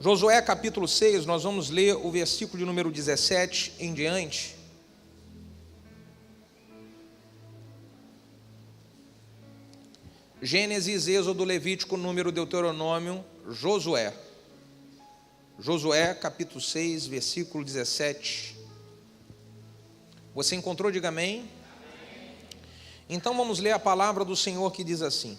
Josué capítulo 6, nós vamos ler o versículo de número 17 em diante. Gênesis, Êxodo, Levítico, Número, Deuteronômio, Josué. Josué capítulo 6, versículo 17. Você encontrou? Diga amém. Então vamos ler a palavra do Senhor que diz assim: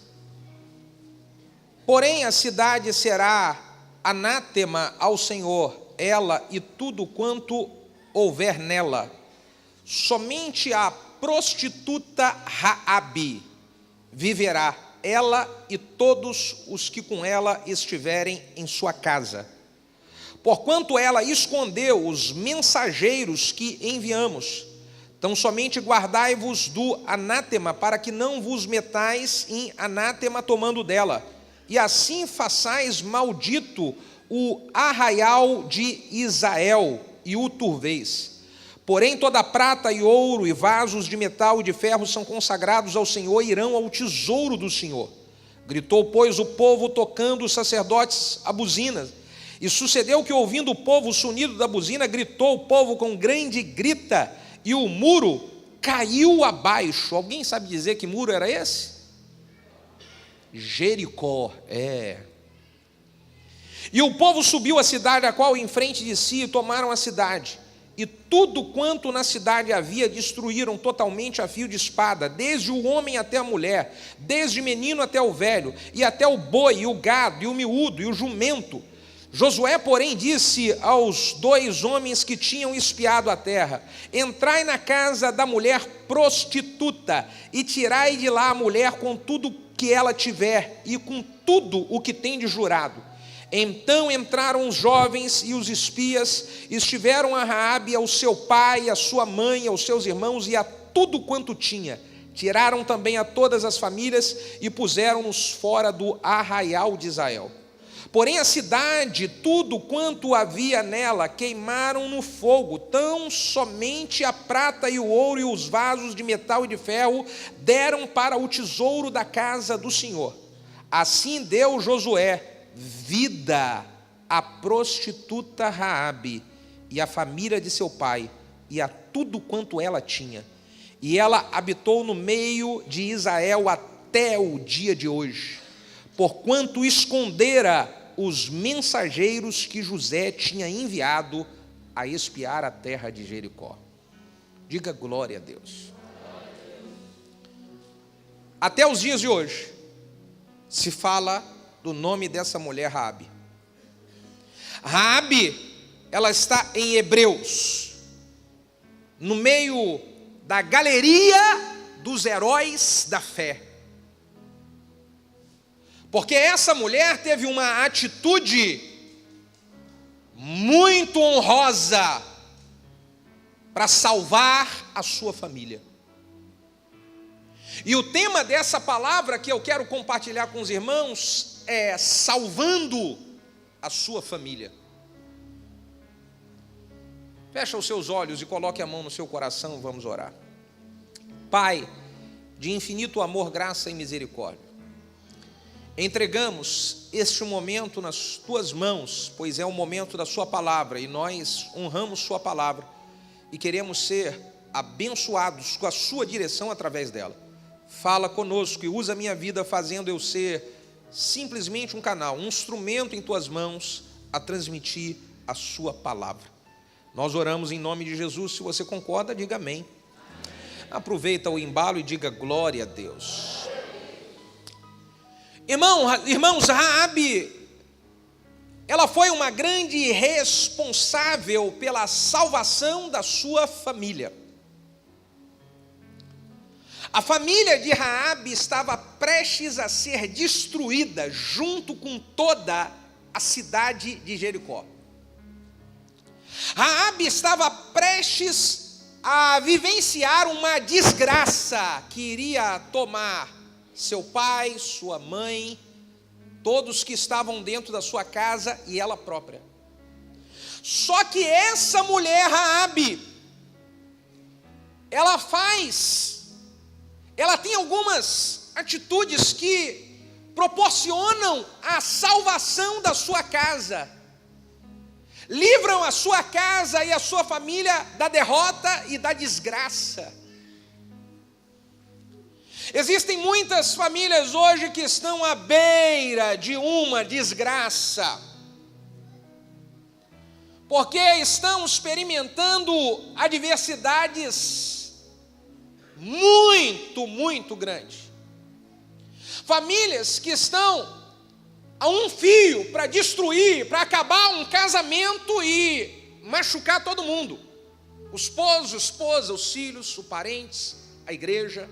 porém a cidade será anátema ao Senhor, ela e tudo quanto houver nela. Somente a prostituta Raabe viverá, ela e todos os que com ela estiverem em sua casa. Porquanto ela escondeu os mensageiros que enviamos. Então somente guardai-vos do anátema, para que não vos metais em anátema tomando dela, e assim façais maldito o arraial de Israel, e o turveis. Porém toda prata e ouro e vasos de metal e de ferro são consagrados ao Senhor, e irão ao tesouro do Senhor. Gritou, pois, o povo, tocando os sacerdotes a buzina. E sucedeu que, ouvindo o povo o sonido da buzina, gritou o povo com grande grita, e o muro caiu abaixo. Alguém sabe dizer que muro era esse? Jericó, E o povo subiu à cidade, a qual em frente de si, e tomaram a cidade. E tudo quanto na cidade havia destruíram totalmente a fio de espada, desde o homem até a mulher, desde o menino até o velho, e até o boi, e o gado, e o miúdo, e o jumento. Josué, porém, disse aos 2 homens que tinham espiado a terra: entrai na casa da mulher prostituta, e tirai de lá a mulher com tudo que ela tiver, e com tudo o que tem de jurado. Então entraram os jovens e os espias, estiveram a Raabe, ao seu pai, a sua mãe, aos seus irmãos e a tudo quanto tinha. Tiraram também a todas as famílias e puseram-nos fora do arraial de Israel. Porém a cidade, tudo quanto havia nela, queimaram no fogo. Tão somente a prata e o ouro e os vasos de metal e de ferro deram para o tesouro da casa do Senhor. Assim deu Josué vida à prostituta Raabe e à família de seu pai, e a tudo quanto ela tinha. E ela habitou no meio de Israel até o dia de hoje, porquanto escondera os mensageiros que José tinha enviado a espiar a terra de Jericó. Diga glória a Deus. Até os dias de hoje se fala do nome dessa mulher, Raabe. Raabe, ela está em Hebreus, no meio da galeria dos heróis da fé. Porque essa mulher teve uma atitude muito honrosa para salvar a sua família. E o tema dessa palavra que eu quero compartilhar com os irmãos é salvando a sua família. Fecha os seus olhos e coloque a mão no seu coração, vamos orar. Pai, de infinito amor, graça e misericórdia, entregamos este momento nas tuas mãos, pois é o momento da sua palavra, e nós honramos sua palavra e queremos ser abençoados com a sua direção através dela. Fala conosco e usa a minha vida, fazendo eu ser simplesmente um canal, um instrumento em tuas mãos a transmitir a sua palavra. Nós oramos em nome de Jesus. Se você concorda, diga amém. Aproveita o embalo e diga glória a Deus. Irmãos, Raabe, ela foi uma grande responsável pela salvação da sua família. A família de Raabe estava prestes a ser destruída junto com toda a cidade de Jericó. Raabe estava prestes a vivenciar uma desgraça que iria tomar seu pai, sua mãe, todos que estavam dentro da sua casa e ela própria. Só que essa mulher Raabe, ela tem algumas atitudes que proporcionam a salvação da sua casa. livram a sua casa e a sua família da derrota e da desgraça. Existem muitas famílias hoje que estão à beira de uma desgraça, porque estão experimentando adversidades muito grandes. Famílias que estão a um fio para destruir, para acabar um casamento e machucar todo mundo. O esposo, a esposa, os filhos, os parentes, a igreja.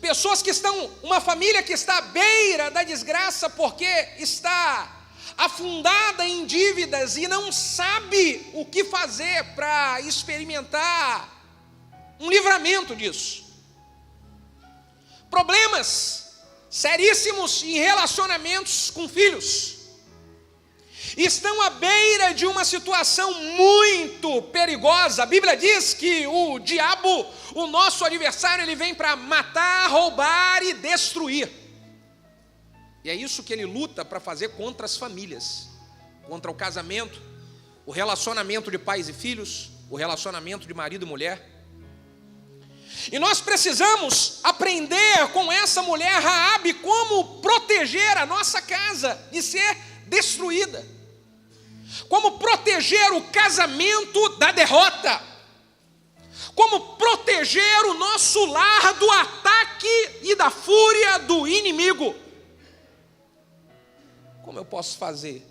Pessoas que estão, uma família que está à beira da desgraça porque está afundada em dívidas e não sabe o que fazer para experimentar um livramento disso. Problemas seríssimos em relacionamentos com filhos. Estão à beira de uma situação muito perigosa. A Bíblia diz que o diabo, o nosso adversário, ele vem para matar, roubar e destruir. E é isso que ele luta para fazer contra as famílias, contra o casamento, o relacionamento de pais e filhos, o relacionamento de marido e mulher. E nós precisamos aprender com essa mulher Raabe como proteger a nossa casa de ser destruída, como proteger o casamento da derrota, como proteger o nosso lar do ataque e da fúria do inimigo. Como eu posso fazer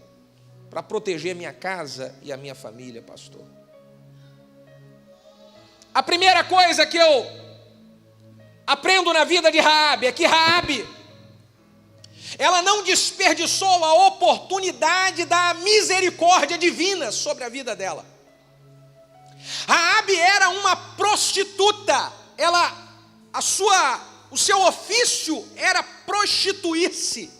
para proteger minha casa e a minha família, pastor? A primeira coisa que eu aprendo na vida de Raabe é que Raabe, ela não desperdiçou a oportunidade da misericórdia divina sobre a vida dela. Raabe era uma prostituta. O seu ofício era prostituir-se.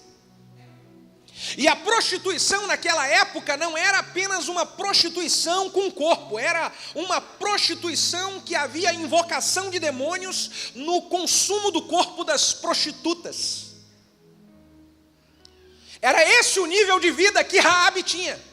E a prostituição naquela época não era apenas uma prostituição com o corpo, era uma prostituição que havia invocação de demônios no consumo do corpo das prostitutas. Era esse o nível de vida que Raabe tinha.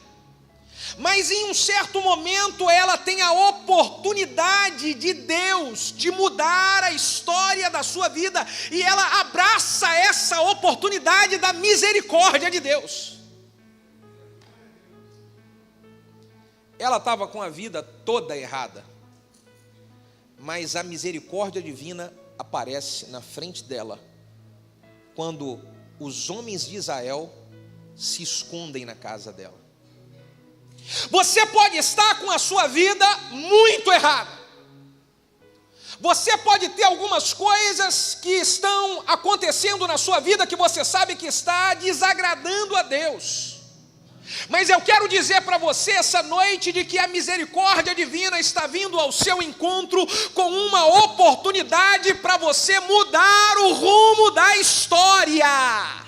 Mas em um certo momento ela tem a oportunidade de Deus de mudar a história da sua vida, e ela abraça essa oportunidade da misericórdia de Deus. Ela estava com a vida toda errada, mas a misericórdia divina aparece na frente dela quando os homens de Israel se escondem na casa dela. Você pode estar com a sua vida muito errada. Você pode ter algumas coisas que estão acontecendo na sua vida que você sabe que está desagradando a Deus. Mas eu quero dizer para você essa noite de que a misericórdia divina está vindo ao seu encontro com uma oportunidade para você mudar o rumo da história.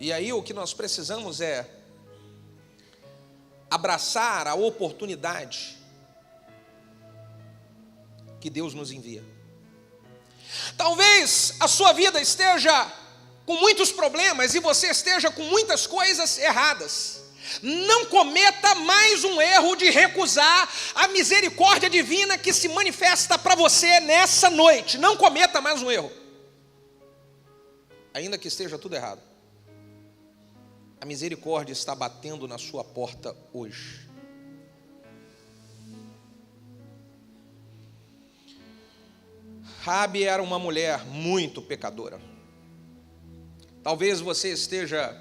E aí o que nós precisamos é abraçar a oportunidade que Deus nos envia. Talvez a sua vida esteja com muitos problemas e você esteja com muitas coisas erradas. Não cometa mais um erro de recusar a misericórdia divina que se manifesta para você nessa noite. Não cometa mais um erro, ainda que esteja tudo errado. A misericórdia está batendo na sua porta hoje. Raabe era uma mulher muito pecadora. Talvez você esteja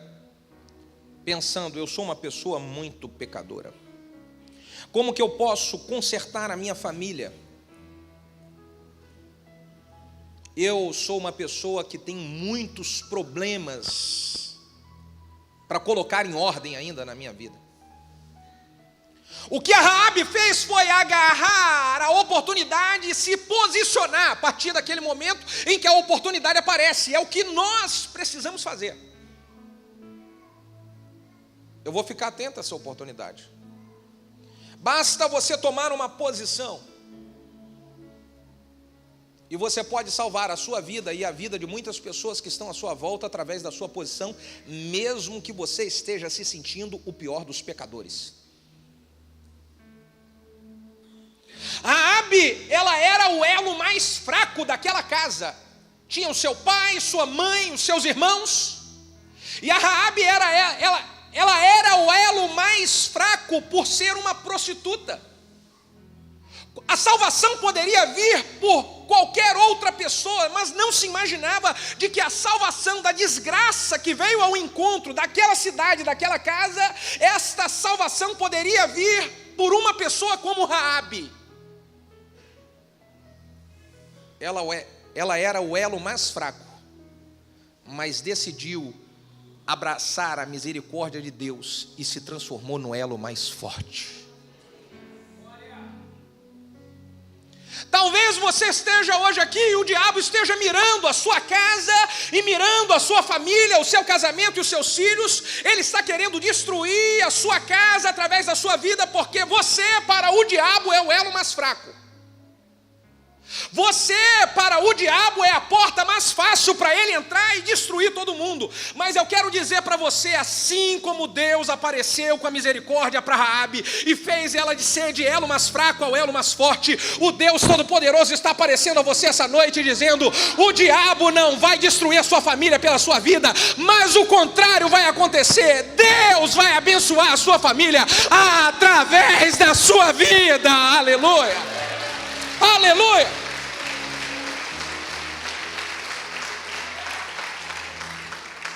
pensando: eu sou uma pessoa muito pecadora. Como que eu posso consertar a minha família? Eu sou uma pessoa que tem muitos problemas para colocar em ordem ainda na minha vida. O que a Raabe fez foi agarrar a oportunidade e se posicionar a partir daquele momento em que a oportunidade aparece. É o que nós precisamos fazer. Eu vou ficar atento a essa oportunidade. Basta você tomar uma posição. E você pode salvar a sua vida e a vida de muitas pessoas que estão à sua volta através da sua posição, mesmo que você esteja se sentindo o pior dos pecadores. Raabe, ela era o elo mais fraco daquela casa. Tinha o seu pai, sua mãe, os seus irmãos. E a Raabe ela era o elo mais fraco por ser uma prostituta. A salvação poderia vir por qualquer outra pessoa, mas não se imaginava de que a salvação da desgraça que veio ao encontro daquela cidade, daquela casa, esta salvação poderia vir por uma pessoa como Raabe. Ela era o elo mais fraco, mas decidiu abraçar a misericórdia de Deus e se transformou no elo mais forte. Talvez você esteja hoje aqui e o diabo esteja mirando a sua casa e mirando a sua família, o seu casamento e os seus filhos. Ele está querendo destruir a sua casa através da sua vida, porque você, para o diabo, é o elo mais fraco. Você, para o diabo, é a porta mais fácil para ele entrar e destruir todo mundo. Mas eu quero dizer para você, assim como Deus apareceu com a misericórdia para Raabe e fez ela de ser de elo mais fraco ao elo mais forte, o Deus Todo-Poderoso está aparecendo a você essa noite dizendo: o diabo não vai destruir a sua família pela sua vida, mas o contrário vai acontecer. Deus vai abençoar a sua família através da sua vida. Aleluia! Aleluia!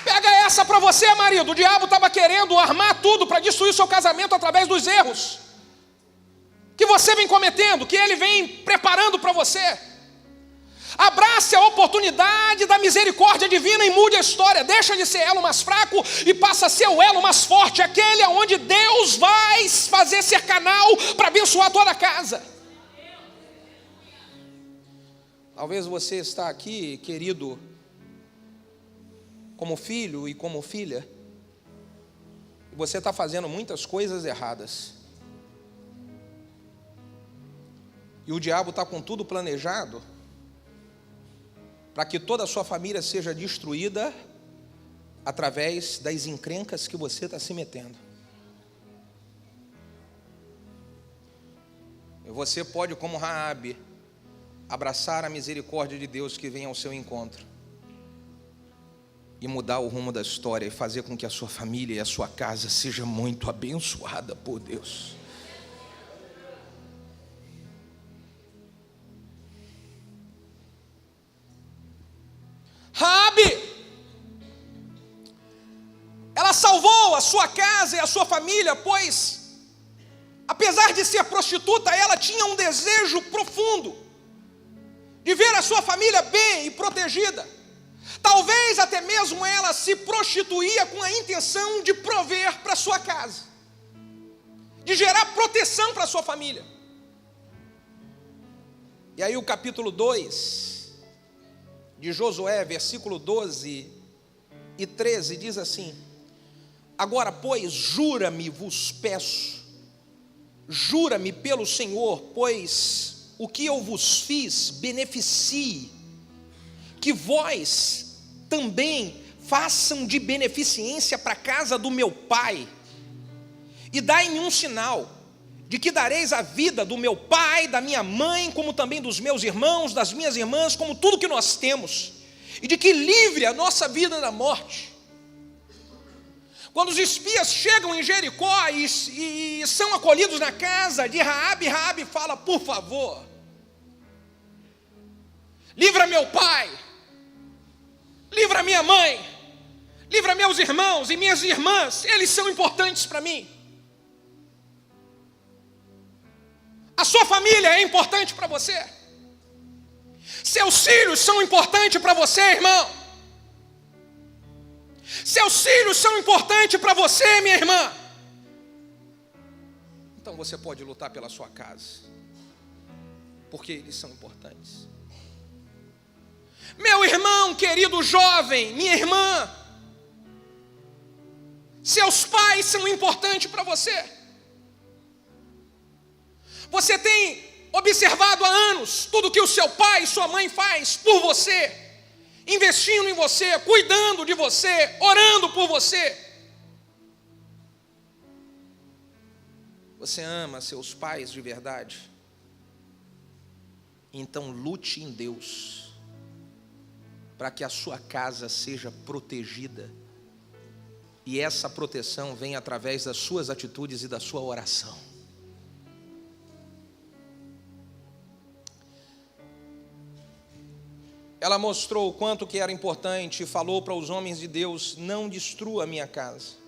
Pega essa para você, marido. O diabo estava querendo armar tudo para destruir o seu casamento através dos erros que você vem cometendo, que ele vem preparando para você. Abrace a oportunidade da misericórdia divina e mude a história. Deixa de ser elo mais fraco e passa a ser o elo mais forte, aquele onde Deus vai fazer ser canal para abençoar toda a casa. Talvez você está aqui, querido, como filho e como filha, e você está fazendo muitas coisas erradas. E o diabo está com tudo planejado para que toda a sua família seja destruída através das encrencas que você está se metendo. E você pode, como Raabe, abraçar a misericórdia de Deus que vem ao seu encontro e mudar o rumo da história e fazer com que a sua família e a sua casa seja muito abençoada por Deus. Raabe, ela salvou a sua casa e a sua família, pois, apesar de ser prostituta, ela tinha um desejo profundo de ver a sua família bem e protegida. Talvez até mesmo ela se prostituía com a intenção de prover para sua casa, de gerar proteção para sua família. E aí o capítulo 2 de Josué, versículo 12 e 13 diz assim: agora, pois, jura-me, vos peço, jura-me pelo Senhor, pois o que eu vos fiz beneficie, que vós também façam de beneficência para a casa do meu pai, e dai-me um sinal, de que dareis a vida do meu pai, da minha mãe, como também dos meus irmãos, das minhas irmãs, como tudo que nós temos, e de que livre a nossa vida da morte. Quando os espias chegam em Jericó e são acolhidos na casa de Raabe, Raabe fala: por favor, livra meu pai, livra minha mãe, livra meus irmãos e minhas irmãs, eles são importantes para mim. A sua família é importante para você. Seus filhos são importantes para você, irmão. Seus filhos são importantes para você, minha irmã. Então você pode lutar pela sua casa, porque eles são importantes. Meu irmão querido jovem, minha irmã, seus pais são importantes para você. Você tem observado há anos tudo que o seu pai e sua mãe faz por você, investindo em você, cuidando de você, orando por você. Você ama seus pais de verdade? Então lute em Deus para que a sua casa seja protegida. E essa proteção vem através das suas atitudes e da sua oração. Ela mostrou o quanto que era importante e falou para os homens de Deus: não destrua a minha casa.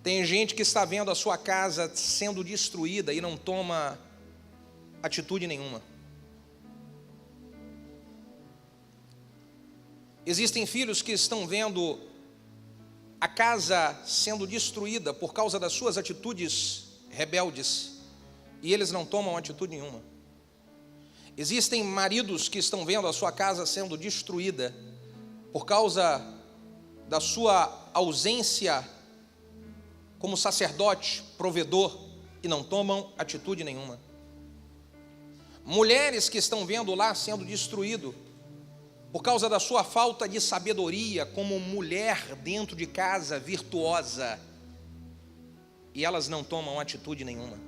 Tem gente que está vendo a sua casa sendo destruída e não toma atitude nenhuma. Existem filhos que estão vendo a casa sendo destruída por causa das suas atitudes rebeldes e eles não tomam atitude nenhuma. Existem maridos que estão vendo a sua casa sendo destruída por causa da sua ausência como sacerdote, provedor, e não tomam atitude nenhuma. Mulheres que estão vendo lá sendo destruído por causa da sua falta de sabedoria como mulher dentro de casa, virtuosa, e elas não tomam atitude nenhuma.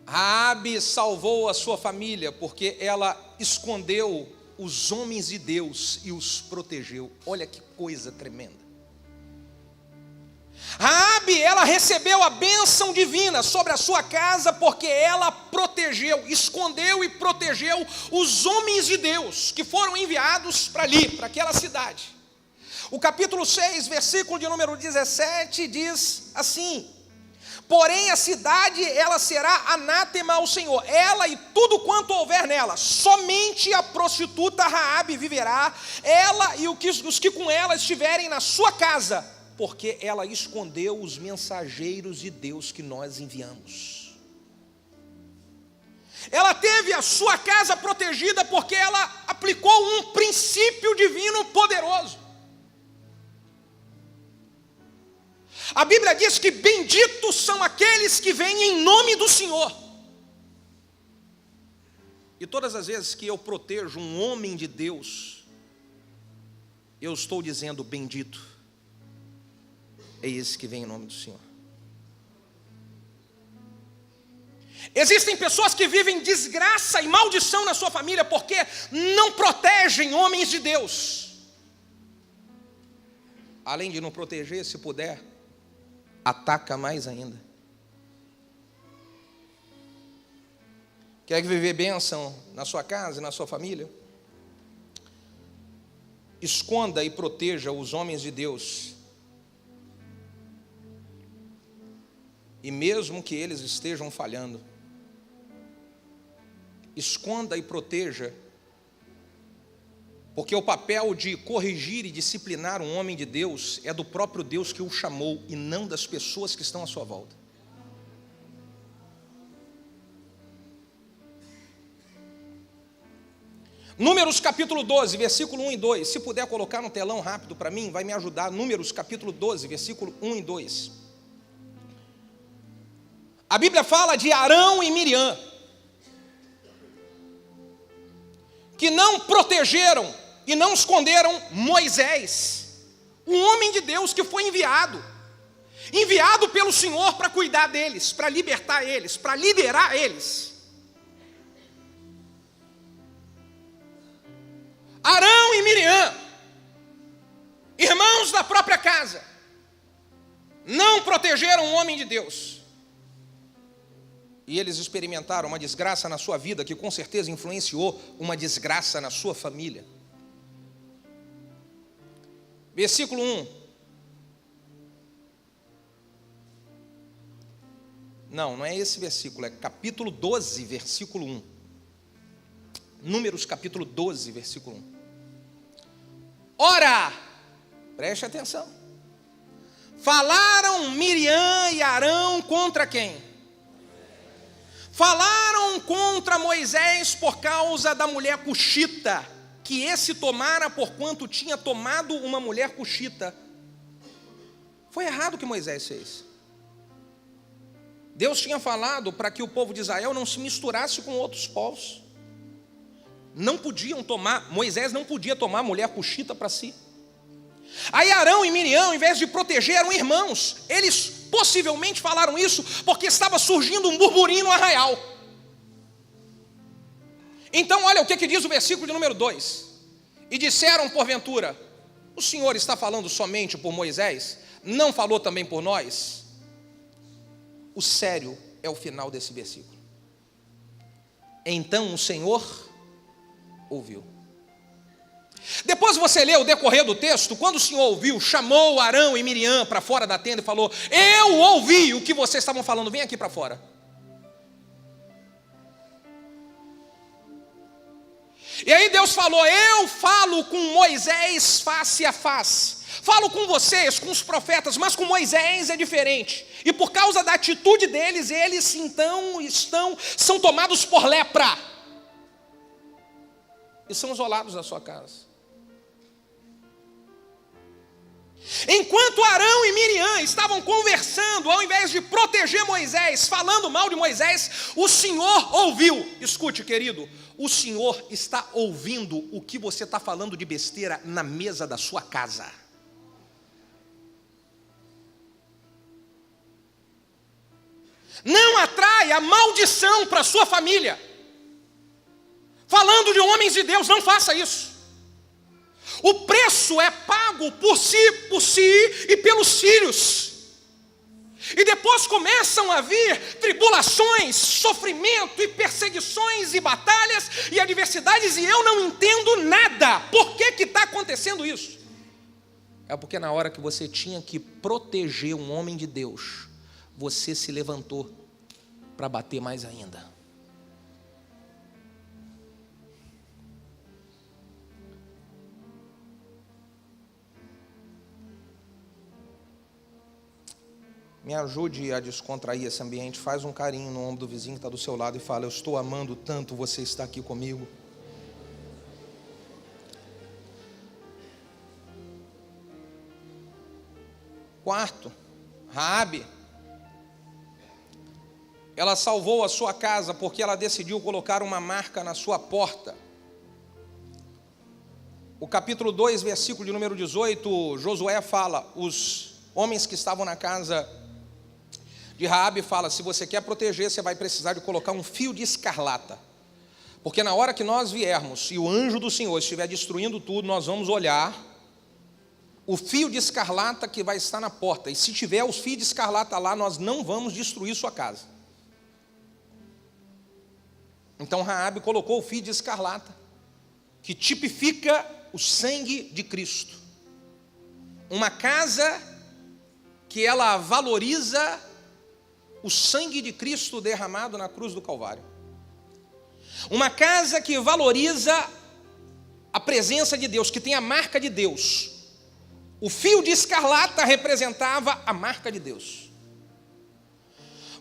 Raabe salvou a sua família porque ela escondeu os homens de Deus e os protegeu. Olha que coisa tremenda. Raabe, ela recebeu a bênção divina sobre a sua casa porque ela protegeu, escondeu e protegeu os homens de Deus que foram enviados para ali, para aquela cidade. O capítulo 6, versículo de número 17 diz assim: porém a cidade ela será anátema ao Senhor, ela e tudo quanto houver nela, somente a prostituta Raabe viverá, ela e os que com ela estiverem na sua casa, porque ela escondeu os mensageiros de Deus que nós enviamos. Ela teve a sua casa protegida porque ela aplicou um princípio divino poderoso. A Bíblia diz que benditos são aqueles que vêm em nome do Senhor. E todas as vezes que eu protejo um homem de Deus, eu estou dizendo: bendito é esse que vem em nome do Senhor. Existem pessoas que vivem desgraça e maldição na sua família porque não protegem homens de Deus. Além de não proteger, se puder, ataca mais ainda. Quer viver bênção na sua casa e na sua família? Esconda e proteja os homens de Deus. E mesmo que eles estejam falhando, esconda e proteja, porque o papel de corrigir e disciplinar um homem de Deus é do próprio Deus que o chamou e não das pessoas que estão à sua volta. Números capítulo 12, versículo 1 e 2. Se puder colocar no telão rápido para mim, vai me ajudar. Números capítulo 12, versículo 1 e 2. A Bíblia fala de Arão e Miriam, que não protegeram e não esconderam Moisés, um homem de Deus que foi enviado pelo Senhor para cuidar deles, para libertar eles, para liderar eles. Arão e Miriam, irmãos da própria casa, não protegeram o homem de Deus. E eles experimentaram uma desgraça na sua vida, que com certeza influenciou uma desgraça na sua família. Versículo 1. Não é esse versículo, é capítulo 12, versículo 1. Números capítulo 12, versículo 1. Ora, preste atenção. Falaram Miriam e Arão contra quem? Falaram contra Moisés por causa da mulher cuxita, que esse tomara porquanto tinha tomado uma mulher cuxita. Foi errado o que Moisés fez. Deus tinha falado para que o povo de Israel não se misturasse com outros povos. Não podiam tomar, Moisés não podia tomar mulher cuxita para si. Aí Arão e Miriam, em vez de proteger, eram irmãos. Eles possivelmente falaram isso porque estava surgindo um burburinho no arraial. Então olha o que diz o versículo de número 2. E disseram porventura: o Senhor está falando somente por Moisés? Não falou também por nós? O sério é o final desse versículo. Então o Senhor ouviu. Depois você lê o decorrer do texto, quando o Senhor ouviu, chamou Arão e Miriam para fora da tenda e falou: eu ouvi o que vocês estavam falando, vem aqui para fora. E aí Deus falou: eu falo com Moisés face a face, falo com vocês, com os profetas, mas com Moisés é diferente. E por causa da atitude deles, eles então são tomados por lepra e são isolados da sua casa. Enquanto Arão e Miriam estavam conversando, ao invés de proteger Moisés, falando mal de Moisés, o Senhor ouviu. Escute, querido, o Senhor está ouvindo o que você está falando de besteira na mesa da sua casa. Não atraia maldição para a sua família. Falando de homens de Deus, não faça isso. O preço é pago por si e pelos filhos. E depois começam a vir tribulações, sofrimento e perseguições e batalhas e adversidades, e eu não entendo nada. Por que está acontecendo isso? É porque na hora que você tinha que proteger um homem de Deus, você se levantou para bater mais ainda. Me ajude a descontrair esse ambiente. Faz um carinho no ombro do vizinho que está do seu lado e fala: eu estou amando tanto você estar aqui comigo. Quarto, Raabe. Ela salvou a sua casa porque ela decidiu colocar uma marca na sua porta. O capítulo 2, versículo de número 18, Josué fala, os homens que estavam na casa de Raabe fala: se você quer proteger, você vai precisar de colocar um fio de escarlata. Porque na hora que nós viermos e o anjo do Senhor estiver destruindo tudo, nós vamos olhar o fio de escarlata que vai estar na porta. E se tiver o fio de escarlata lá, nós não vamos destruir sua casa. Então Raabe colocou o fio de escarlata, que tipifica o sangue de Cristo. Uma casa que ela valoriza o sangue de Cristo derramado na cruz do Calvário. Uma casa que valoriza a presença de Deus, que tem a marca de Deus. O fio de escarlata representava a marca de Deus.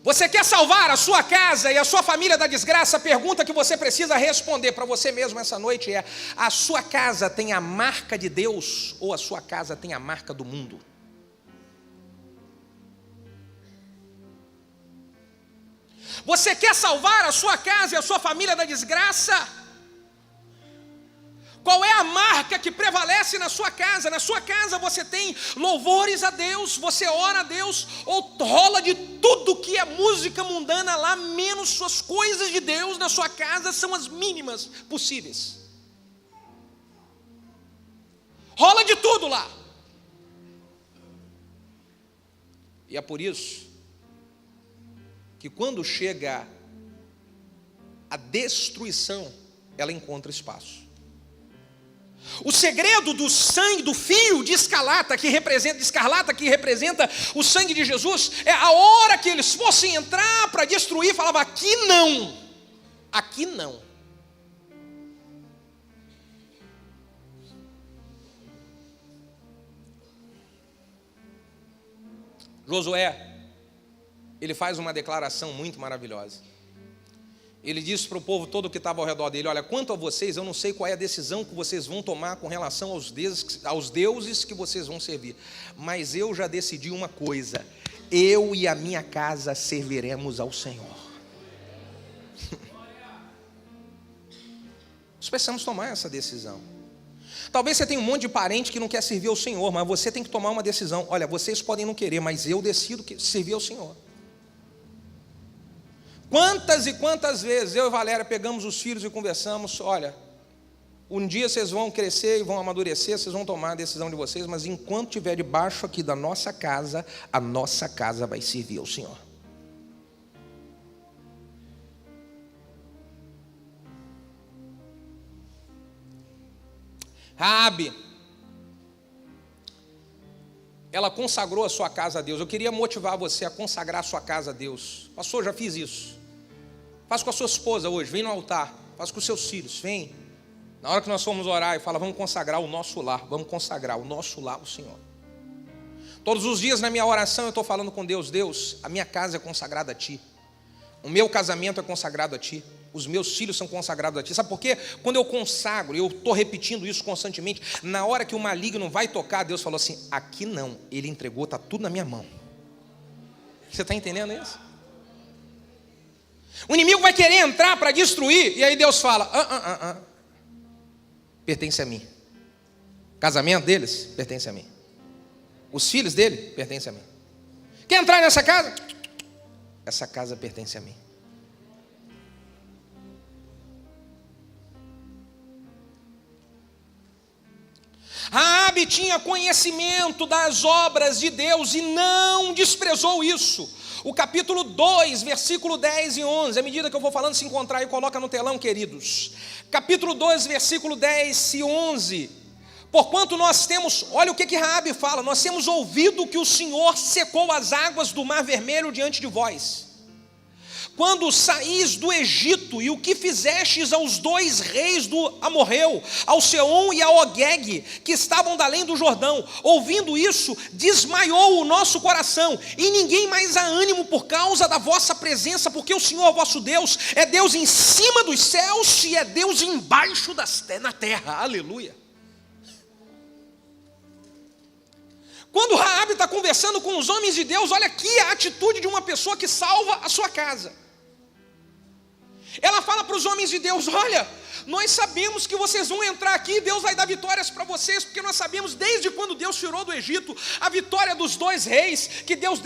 Você quer salvar a sua casa e a sua família da desgraça? A pergunta que você precisa responder para você mesmo essa noite é: a sua casa tem a marca de Deus ou a sua casa tem a marca do mundo? Você quer salvar a sua casa e a sua família da desgraça? Qual é a marca que prevalece na sua casa? Na sua casa você tem louvores a Deus, você ora a Deus, ou rola de tudo que é música mundana lá, menos suas coisas de Deus na sua casa são as mínimas possíveis. Rola de tudo lá. E é por isso que quando chega a destruição, ela encontra espaço. O segredo do sangue, do fio de escarlata que representa o sangue de Jesus, é a hora que eles fossem entrar para destruir, falava: aqui não, aqui não. Josué, ele faz uma declaração muito maravilhosa. Ele disse para o povo todo que estava ao redor dele: olha, quanto a vocês, eu não sei qual é a decisão que vocês vão tomar com relação aos deuses que vocês vão servir, mas eu já decidi uma coisa: eu e a minha casa serviremos ao Senhor. Nós precisamos tomar essa decisão. Talvez você tenha um monte de parente que não quer servir ao Senhor, mas você tem que tomar uma decisão. Olha, vocês podem não querer, mas eu decido servir ao Senhor. Quantas e quantas vezes eu e Valéria pegamos os filhos e conversamos: olha, um dia vocês vão crescer e vão amadurecer, vocês vão tomar a decisão de vocês, mas enquanto estiver debaixo aqui da nossa casa, a nossa casa vai servir ao Senhor. Raabe, ela consagrou a sua casa a Deus. Eu queria motivar você a consagrar a sua casa a Deus. Pastor, já fiz isso. Faz com a sua esposa hoje, vem no altar. Faz com os seus filhos, vem. Na hora que nós formos orar, e fala: vamos consagrar o nosso lar. Vamos consagrar o nosso lar ao Senhor. Todos os dias na minha oração eu estou falando com Deus: Deus, a minha casa é consagrada a Ti. O meu casamento é consagrado a Ti. Os meus filhos são consagrados a Ti. Sabe por quê? Quando eu consagro, eu estou repetindo isso constantemente. Na hora que o maligno vai tocar, Deus falou assim: aqui não, Ele entregou, está tudo na minha mão. Você está entendendo isso? O inimigo vai querer entrar para destruir, e aí Deus fala: pertence a mim. O casamento deles pertence a mim. Os filhos dele pertencem a mim. Quer entrar nessa casa? Essa casa pertence a mim. Raabe tinha conhecimento das obras de Deus e não desprezou isso. O capítulo 2, versículo 10 e 11, à medida que eu vou falando, se encontrar aí, coloca no telão, queridos. Capítulo 2, versículo 10 e 11. Porquanto nós temos, olha o que Raabe fala: nós temos ouvido que o Senhor secou as águas do Mar Vermelho diante de vós, quando saís do Egito, e o que fizestes aos 2 reis do Amorreu, ao Seom e ao Ogeg, que estavam da além do Jordão. Ouvindo isso, desmaiou o nosso coração, e ninguém mais há ânimo por causa da vossa presença, porque o Senhor vosso Deus é Deus em cima dos céus e é Deus embaixo na terra. Aleluia. Quando Raabe está conversando com os homens de Deus, olha aqui a atitude de uma pessoa que salva a sua casa. Ela fala para os homens de Deus: olha, nós sabemos que vocês vão entrar aqui, Deus vai dar vitórias para vocês, porque nós sabemos desde quando Deus tirou do Egito a vitória dos 2 reis que Deus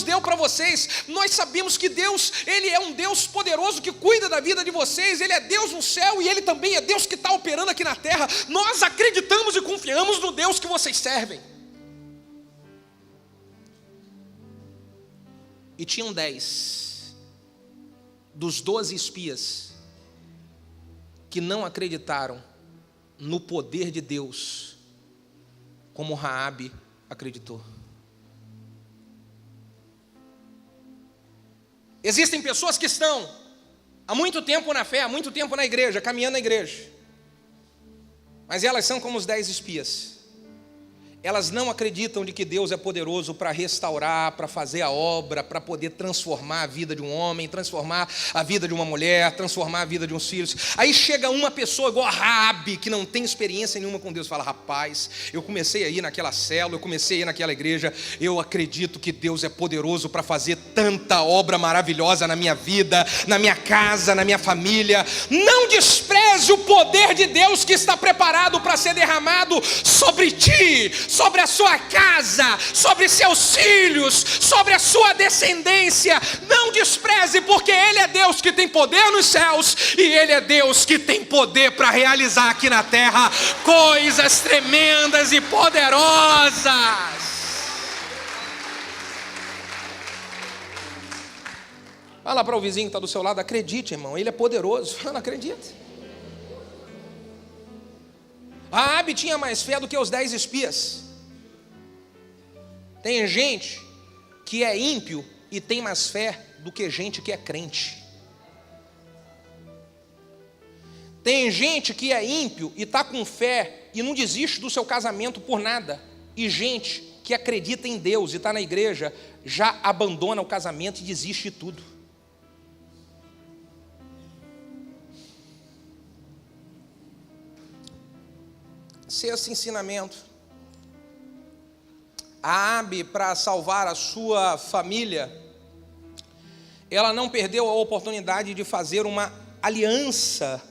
deu para vocês. Nós sabemos que Deus, Ele é um Deus poderoso que cuida da vida de vocês. Ele é Deus no céu e Ele também é Deus que está operando aqui na terra. Nós acreditamos e confiamos no Deus que vocês servem. E tinham 10 dos 12 espias que não acreditaram no poder de Deus como Raabe acreditou. Existem pessoas que estão há muito tempo na fé, há muito tempo na igreja, caminhando na igreja, mas elas são como os 10 espias. Elas não acreditam de que Deus é poderoso para restaurar, para fazer a obra, para poder transformar a vida de um homem, transformar a vida de uma mulher, transformar a vida de uns filhos. Aí chega uma pessoa igual a Raabe, que não tem experiência nenhuma com Deus, fala: rapaz, eu comecei a ir naquela célula, eu comecei a ir naquela igreja, eu acredito que Deus é poderoso para fazer tanta obra maravilhosa na minha vida, na minha casa, na minha família. Não despreze o poder de Deus que está preparado para ser derramado sobre ti, sobre a sua casa, sobre seus filhos, sobre a sua descendência. Não despreze, porque Ele é Deus que tem poder nos céus e Ele é Deus que tem poder para realizar aqui na terra coisas tremendas e poderosas. Fala para o vizinho que está do seu lado: acredite, irmão, Ele é poderoso. Não acredita. Raabe tinha mais fé do que os 10 espias. Tem gente que é ímpio e tem mais fé do que gente que é crente. Tem gente que é ímpio e está com fé e não desiste do seu casamento por nada. E gente que acredita em Deus e está na igreja já abandona o casamento e desiste de tudo. Sexto ensinamento. Raabe, para salvar a sua família, ela não perdeu a oportunidade de fazer uma aliança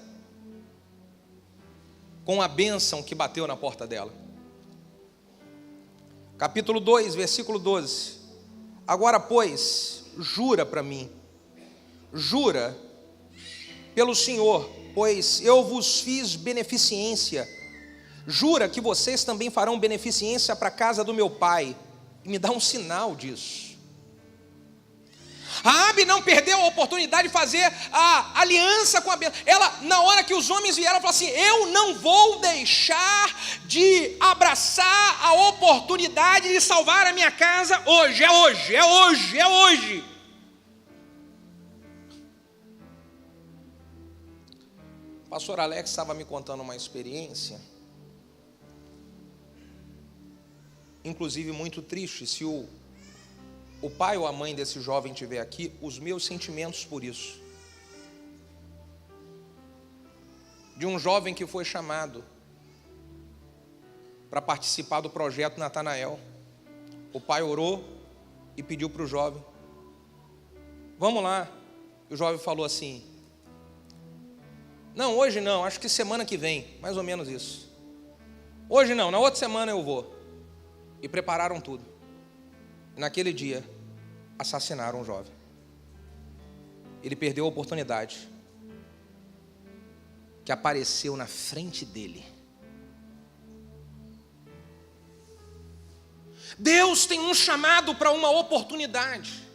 com a bênção que bateu na porta dela. Capítulo 2, versículo 12. Agora, pois, jura para mim, jura pelo Senhor, pois eu vos fiz beneficência. Jura que vocês também farão beneficência para a casa do meu pai. E me dá um sinal disso. Raabe não perdeu a oportunidade de fazer a aliança com a bênção. Ela, na hora que os homens vieram, falou assim: eu não vou deixar de abraçar a oportunidade de salvar a minha casa hoje. É hoje, é hoje, é hoje. O pastor Alex estava me contando uma experiência, inclusive muito triste. Se o pai ou a mãe desse jovem estiver aqui, os meus sentimentos por isso. De um jovem que foi chamado para participar do projeto Natanael. O pai orou e pediu para o jovem: vamos lá. E o jovem falou assim: não, hoje não, acho que semana que vem, mais ou menos isso. Hoje não, na outra semana eu vou. E prepararam tudo. E naquele dia, assassinaram o jovem. Ele perdeu a oportunidade que apareceu na frente dele. Deus tem um chamado para uma oportunidade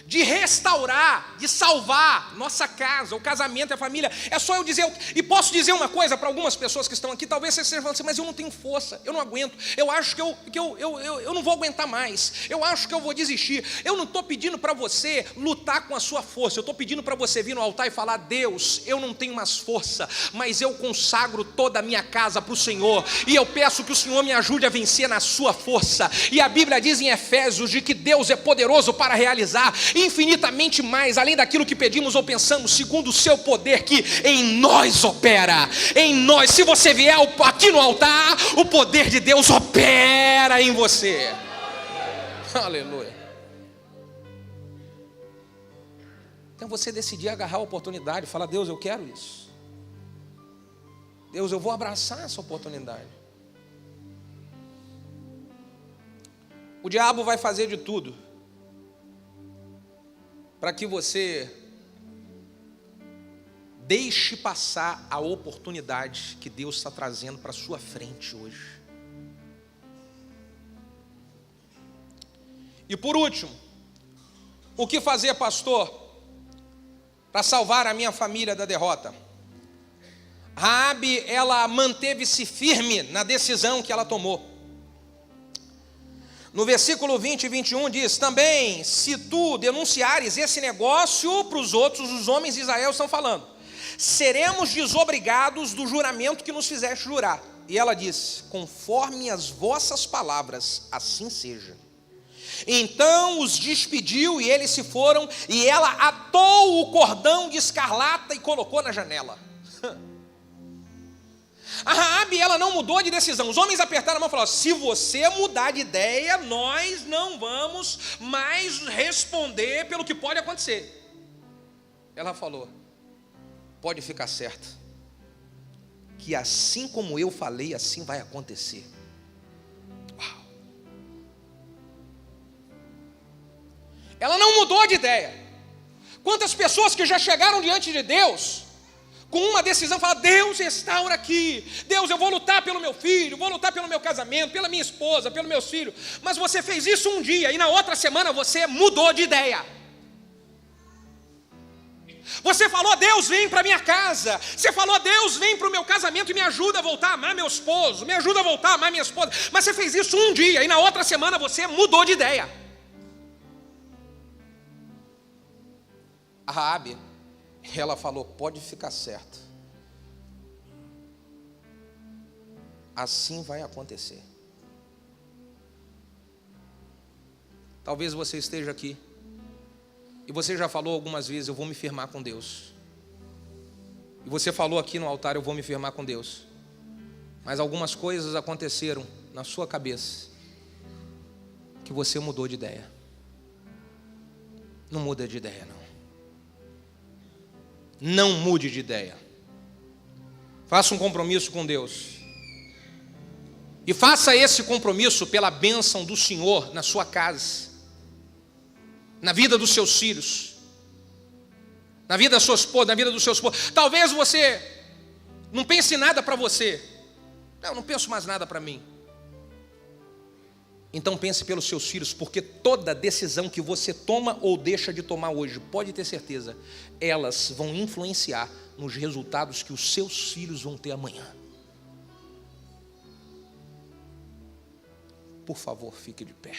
de restaurar, de salvar nossa casa, o casamento, a família. É só eu dizer, e posso dizer uma coisa para algumas pessoas que estão aqui, talvez vocês estejam falando assim: mas eu não tenho força, eu não aguento, eu acho que eu não vou aguentar mais, eu acho que eu vou desistir. Eu não estou pedindo para você lutar com a sua força, eu estou pedindo para você vir no altar e falar: Deus, eu não tenho mais força, mas eu consagro toda a minha casa para o Senhor, e eu peço que o Senhor me ajude a vencer na sua força. E a Bíblia diz em Efésios de que Deus é poderoso para realizar infinitamente mais, além daquilo que pedimos ou pensamos, segundo o seu poder que em nós opera, em nós. Se você vier aqui no altar, o poder de Deus opera em você. Aleluia. Então você decidir agarrar a oportunidade, falar: Deus, eu quero isso. Deus, eu vou abraçar essa oportunidade. O diabo vai fazer de tudo para que você deixe passar a oportunidade que Deus está trazendo para a sua frente hoje. E por último, o que fazer, pastor, para salvar a minha família da derrota? Raabe, ela manteve-se firme na decisão que ela tomou. No versículo 20 e 21 diz: também, se tu denunciares esse negócio para os outros, os homens de Israel estão falando, seremos desobrigados do juramento que nos fizeste jurar. E ela diz: conforme as vossas palavras, assim seja. Então os despediu e eles se foram, e ela atou o cordão de escarlata e colocou na janela. A Raabe, ela não mudou de decisão. Os homens apertaram a mão e falaram: se você mudar de ideia, nós não vamos mais responder pelo que pode acontecer. Ela falou: pode ficar certo, que assim como eu falei, assim vai acontecer. Uau. Ela não mudou de ideia. Quantas pessoas que já chegaram diante de Deus com uma decisão, fala: Deus, restaura aqui. Deus, eu vou lutar pelo meu filho, vou lutar pelo meu casamento, pela minha esposa, pelos meus filhos. Mas você fez isso um dia e na outra semana você mudou de ideia. Você falou: Deus, vem para minha casa. Você falou: Deus, vem para o meu casamento e me ajuda a voltar a amar meu esposo, me ajuda a voltar a amar minha esposa. Mas você fez isso um dia e na outra semana você mudou de ideia. A Raabe, ela falou: pode ficar certo, assim vai acontecer. Talvez você esteja aqui e você já falou algumas vezes: eu vou me firmar com Deus. E você falou aqui no altar: eu vou me firmar com Deus. Mas algumas coisas aconteceram na sua cabeça que você mudou de ideia. Não muda de ideia, não. Não mude de ideia. Faça um compromisso com Deus. E faça esse compromisso pela bênção do Senhor na sua casa, na vida dos seus filhos, na vida da sua esposa, na vida dos seus esposos. Talvez você não pense nada para você. Não penso mais nada para mim. Então pense pelos seus filhos, porque toda decisão que você toma ou deixa de tomar hoje, pode ter certeza, elas vão influenciar nos resultados que os seus filhos vão ter amanhã. Por favor, fique de pé.